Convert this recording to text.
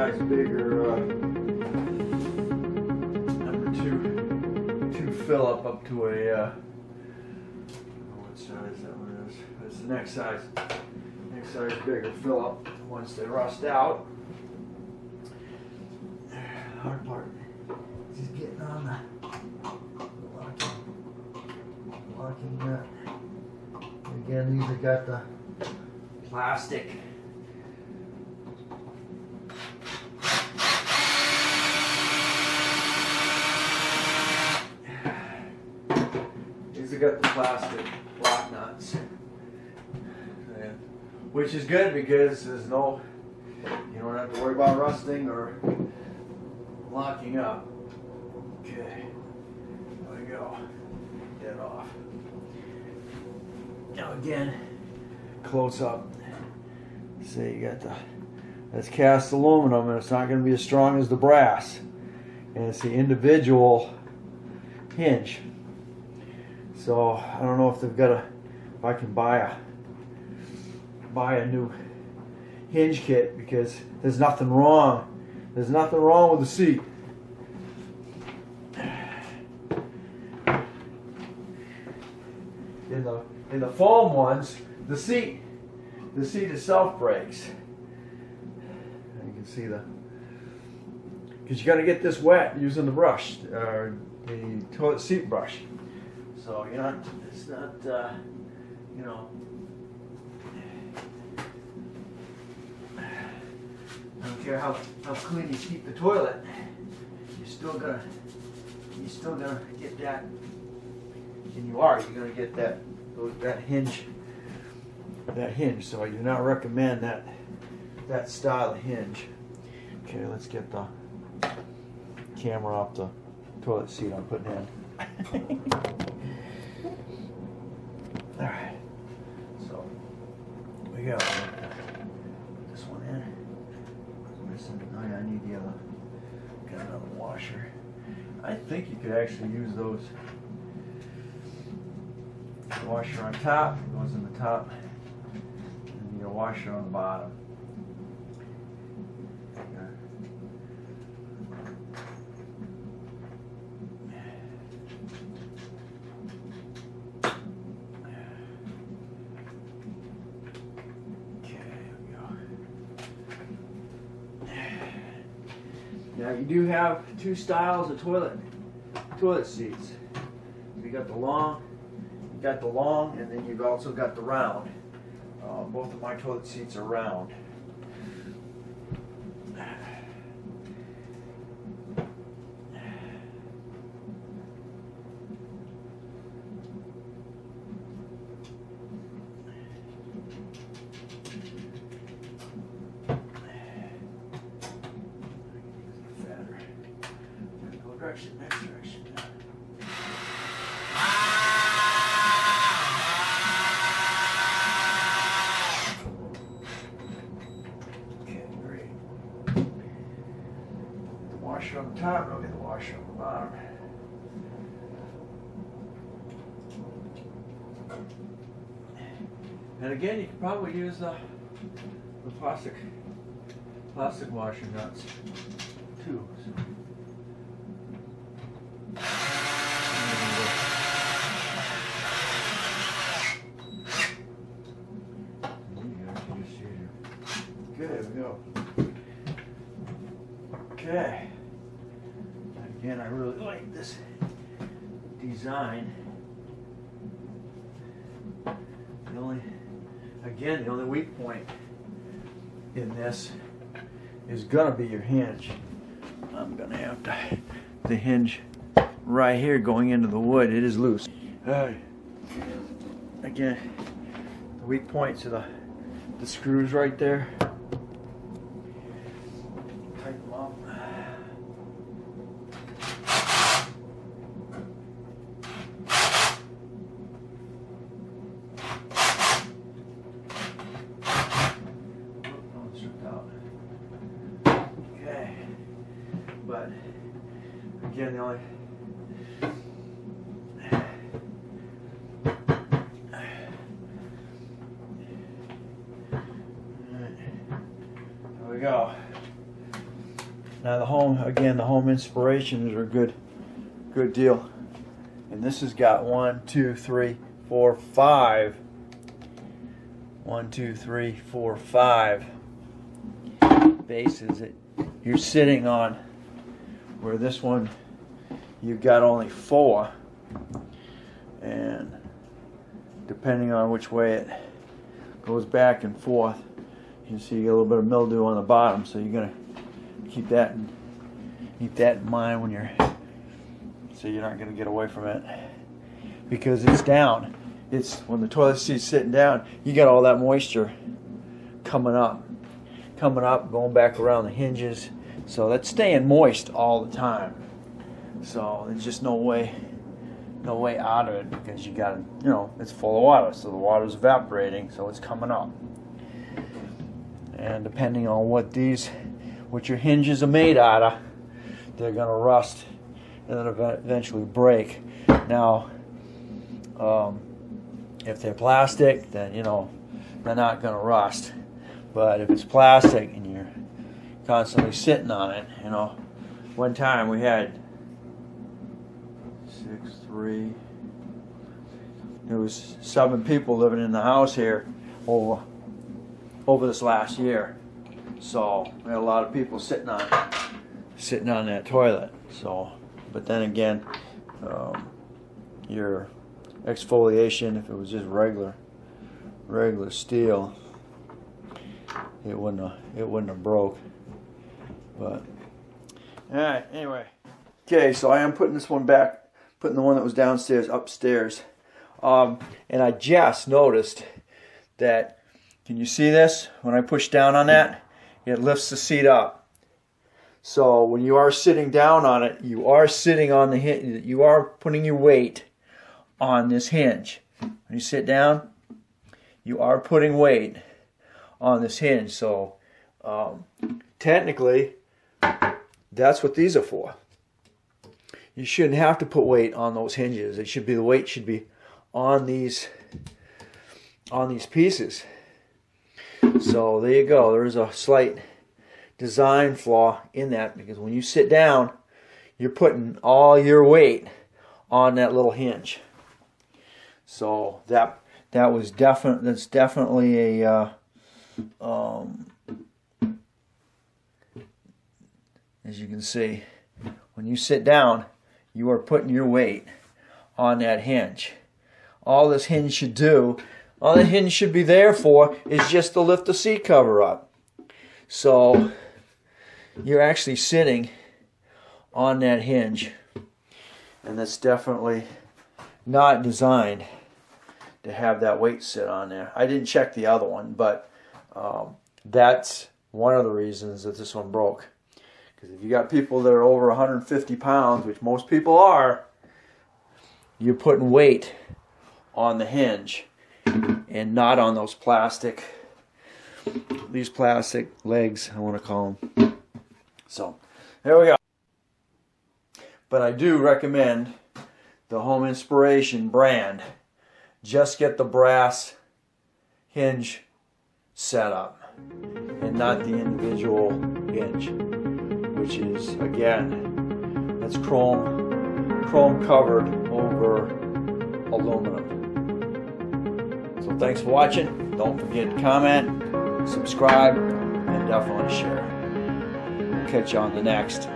size bigger number two fill up to a what size that one is? It's the next size bigger fill up once they rust out. Hard part is getting on the locking nut. Again, these have got the plastic. These have got the plastic lock nuts, which is good because you don't have to worry about rusting or locking up. Okay, there we go. Get it off. Now again, close up. See, you got that's cast aluminum, and it's not going to be as strong as the brass. And it's the individual hinge. So I don't know if if I can buy a new hinge kit, because there's nothing wrong. There's nothing wrong with the seat. In the foam ones, the seat itself breaks. You can see because you got to get this wet using the brush, the toilet seat brush. So it's not, I don't care how clean you keep the toilet, you're still gonna get that, and you're gonna get that hinge. So I do not recommend that style of hinge. Okay, let's get the camera off the toilet seat I'm putting in. All right, so we go. Put this one in. Oh yeah, I need the other. Got another washer. I think you could actually use those. The washer on top goes in the top, and your washer on the bottom. Now you do have two styles of toilet seats. You got the long, and then you've also got the round. Both of my toilet seats are round. Next direction. Okay, great. The washer on the top, and I'll get the washer on the bottom. And again, you can probably use the plastic washer nuts too. So. Good, there we go. Okay. Again, I really like this design. The only weak point in this is gonna be your hinge. I'm gonna have the hinge right here going into the wood. It is loose. Again, the weak points are the screws right there. Tighten them up. Okay, but again, the only there we go. Now the home inspirations are a good deal. And this has got 1, 2, 3, 4, 5. 1, 2, 3, 4, 5 bases that you're sitting on, where this one you've got only 4. And depending on which way it goes back and forth, you can see you get a little bit of mildew on the bottom, so you're gonna keep that in mind when so you're not gonna get away from it, because it's down. It's when the toilet seat's sitting down, you got all that moisture coming up, going back around the hinges, so that's staying moist all the time. So there's just no way out of it, because you got, it's full of water, so the water's evaporating, so it's coming up. And depending on what your hinges are made out of, they're gonna rust and then eventually break. Now, if they're plastic, then they're not gonna rust. But if it's plastic and you're constantly sitting on it, one time we had there was 7 people living in the house here over this last year. So we had a lot of people sitting on that toilet. So, but then again, your exfoliation, if it was just regular steel, it wouldn't have broke. But all right, anyway. Okay, so I am putting this one back, putting the one that was downstairs upstairs. And I just noticed that, can you see this? When I push down on that, it lifts the seat up. So when you are sitting down on it, you are sitting on the hinge, you are putting your weight on this hinge. When you sit down, you are putting weight on this hinge. So technically, that's what these are for. You shouldn't have to put weight on those hinges. The weight should be on these pieces. So there you go. There is a slight design flaw in that, because when you sit down, you're putting all your weight on that little hinge. So that's definitely a as you can see, when you sit down, you are putting your weight on that hinge. All this hinge should do, all the hinge should be there for, is just to lift the seat cover up. So you're actually sitting on that hinge, and that's definitely not designed to have that weight sit on there. I didn't check the other one, but that's one of the reasons that this one broke. Because if you got people that are over 150 pounds, which most people are, you're putting weight on the hinge and not on those these plastic legs, I want to call them. So there we go. But I do recommend the Home Inspiration brand. Just get the brass hinge set up and not the individual hinge, which is, again, that's chrome covered over aluminum. So thanks for watching. Don't forget to comment, subscribe, and definitely share. We'll catch you on the next.